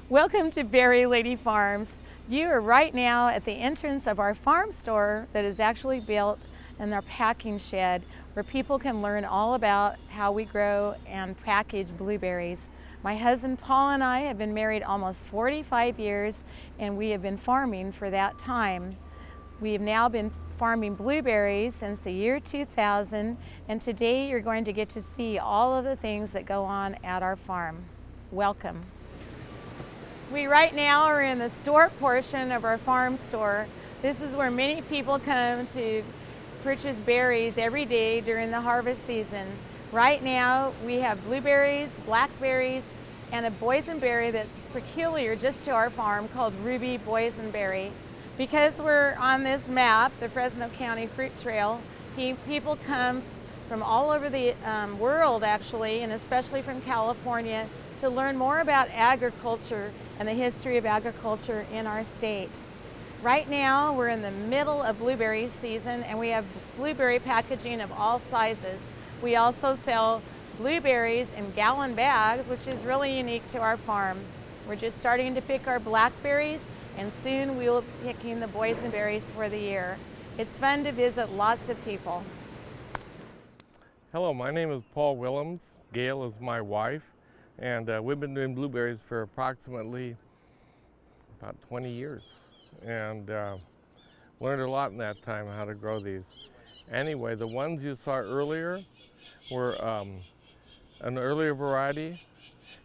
Welcome to Berry Lady Farms. You are right now at the entrance of our farm store that is actually built in our packing shed where people can learn all about how we grow and package blueberries. My husband Paul and I have been married almost 45 years and we have been farming for that time. We have now been farming blueberries since the year 2000, and today you're going to get to see all of the things that go on at our farm. Welcome. We right now are in the store portion of our farm store. This is where many people come to purchase berries every day during the harvest season. Right now we have blueberries, blackberries, and a boysenberry that's peculiar just to our farm called Ruby Boysenberry. Because we're on this map, the Fresno County Fruit Trail, people come from all over the world actually, and especially from California, to learn more about agriculture and the history of agriculture in our state. Right now we're in the middle of blueberry season and we have blueberry packaging of all sizes. We also sell blueberries in gallon bags, which is really unique to our farm. We're just starting to pick our blackberries and soon we'll be picking the boysenberries for the year. It's fun to visit lots of people. Hello, my name is Paul Willems. Gail is my wife, and we've been doing blueberries for approximately about 20 years, and learned a lot in that time how to grow these. Anyway, the ones you saw earlier were an earlier variety,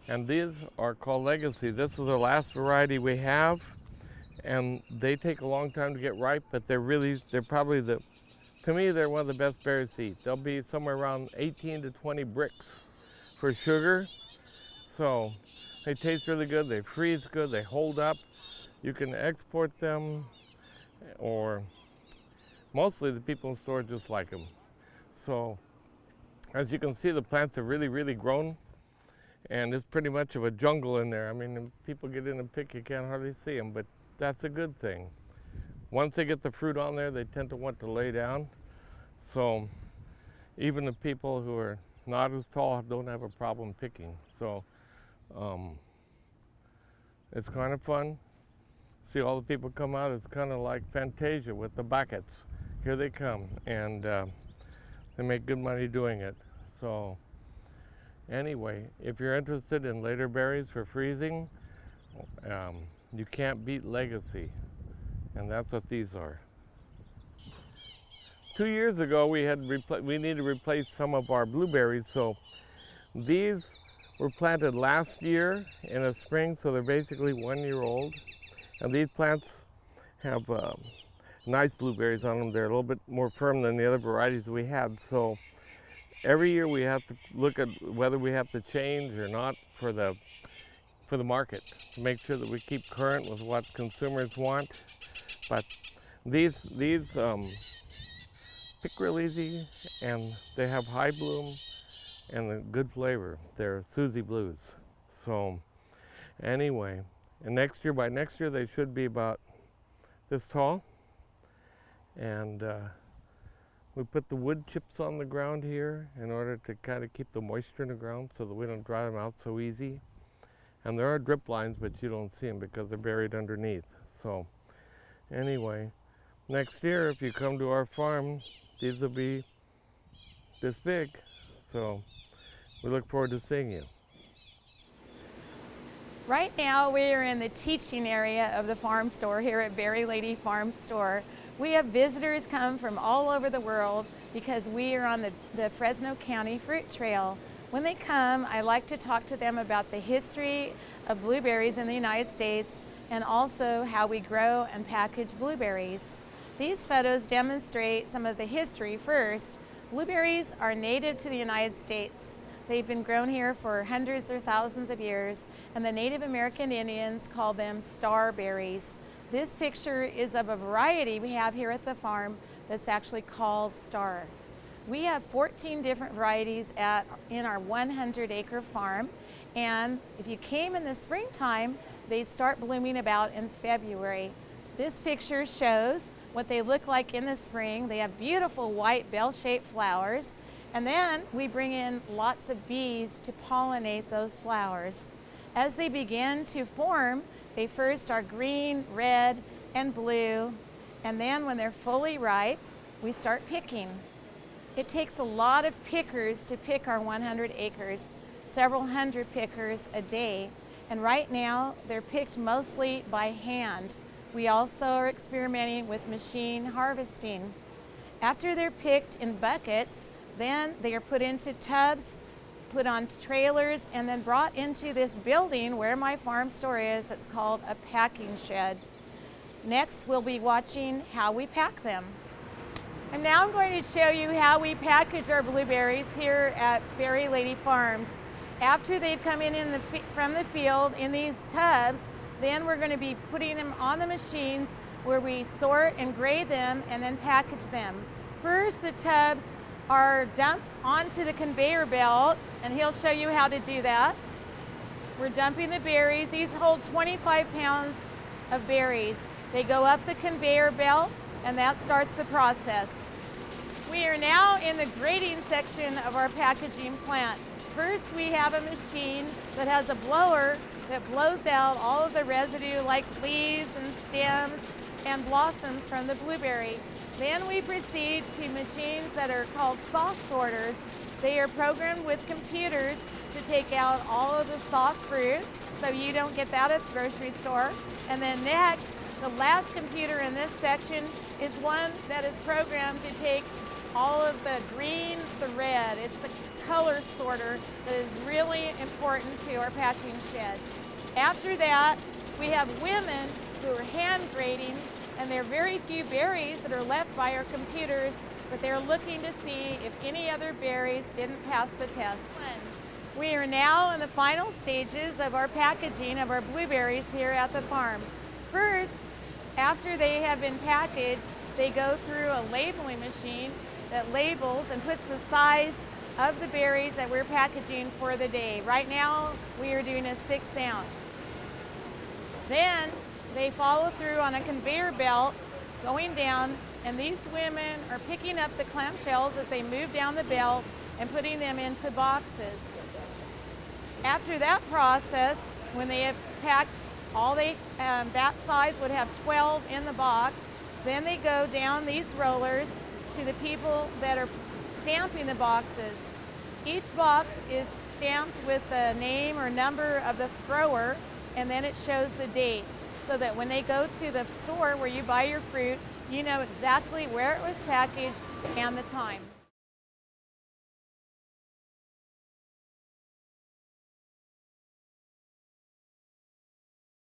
and these are called Legacy. This is the last variety we have, and they take a long time to get ripe, but they're probably to me, they're one of the best berries to eat. They'll be somewhere around 18 to 20 bricks for sugar. So they taste really good, they freeze good, they hold up. You can export them, or mostly the people in store just like them. So as you can see, the plants have really grown, and it's pretty much of a jungle in there. I mean, if people get in and pick, you can't hardly see them, but that's a good thing. Once they get the fruit on there, they tend to want to lay down. So even the people who are not as tall don't have a problem picking. So it's kind of fun. See all the people come out. It's kind of like Fantasia with the buckets. Here they come, and they make good money doing it. So anyway, if you're interested in later berries for freezing, you can't beat Legacy, and that's what these are. 2 years ago, we needed to replace some of our blueberries, so these were planted last year in the spring, so they're basically 1 year old. And these plants have nice blueberries on them. They're a little bit more firm than the other varieties we had. So every year we have to look at whether we have to change or not for the market, to make sure that we keep current with what consumers want. But these pick real easy, and they have high bloom and a good flavor. They're Susie Blues. So anyway, and by next year they should be about this tall. And we put the wood chips on the ground here in order to kind of keep the moisture in the ground so that we don't dry them out so easy. And there are drip lines, but you don't see them because they're buried underneath. So anyway, next year if you come to our farm, these will be this big. So we look forward to seeing you. Right now we are in the teaching area of the farm store here at Berry Lady Farm Store. We have visitors come from all over the world because we are on the Fresno County Fruit Trail. When they come, I like to talk to them about the history of blueberries in the United States and also how we grow and package blueberries. These photos demonstrate some of the history first. Blueberries are native to the United States. They've been grown here for hundreds or thousands of years, and the Native American Indians call them star berries. This picture is of a variety we have here at the farm that's actually called star. We have 14 different varieties in our 100-acre farm, and if you came in the springtime, they'd start blooming about in February. This picture shows what they look like in the spring. They have beautiful white bell-shaped flowers, and then we bring in lots of bees to pollinate those flowers. As they begin to form, they first are green, red, and blue, and then when they're fully ripe, we start picking. It takes a lot of pickers to pick our 100 acres, several hundred pickers a day, and right now they're picked mostly by hand. We also are experimenting with machine harvesting. After they're picked in buckets, then they are put into tubs, put on trailers, and then brought into this building where my farm store is. It's called a packing shed. Next, we'll be watching how we pack them. And now I'm going to show you how we package our blueberries here at Berry Lady Farms. After they've come in from the field in these tubs, then we're going to be putting them on the machines where we sort and grade them and then package them. First, the tubs are dumped onto the conveyor belt, and he'll show you how to do that. We're dumping the berries. These hold 25 pounds of berries. They go up the conveyor belt, and that starts the process. We are now in the grading section of our packaging plant. First, we have a machine that has a blower that blows out all of the residue like leaves and stems and blossoms from the blueberry. Then we proceed to machines that are called soft sorters. They are programmed with computers to take out all of the soft fruit, so you don't get that at the grocery store. And then next, the last computer in this section is one that is programmed to take all of the green, the red. It's a color sorter that is really important to our packing shed. After that, we have women who are hand grading, and there are very few berries that are left by our computers, but they're looking to see if any other berries didn't pass the test. We are now in the final stages of our packaging of our blueberries here at the farm. First, after they have been packaged, they go through a labeling machine that labels and puts the size of the berries that we're packaging for the day. Right now, we are doing a 6 ounce. Then they follow through on a conveyor belt going down, and these women are picking up the clamshells as they move down the belt and putting them into boxes. After that process, when they have packed all that size would have 12 in the box, then they go down these rollers to the people that are stamping the boxes. Each box is stamped with the name or number of the thrower, and then it shows the date, so that when they go to the store where you buy your fruit, you know exactly where it was packaged and the time.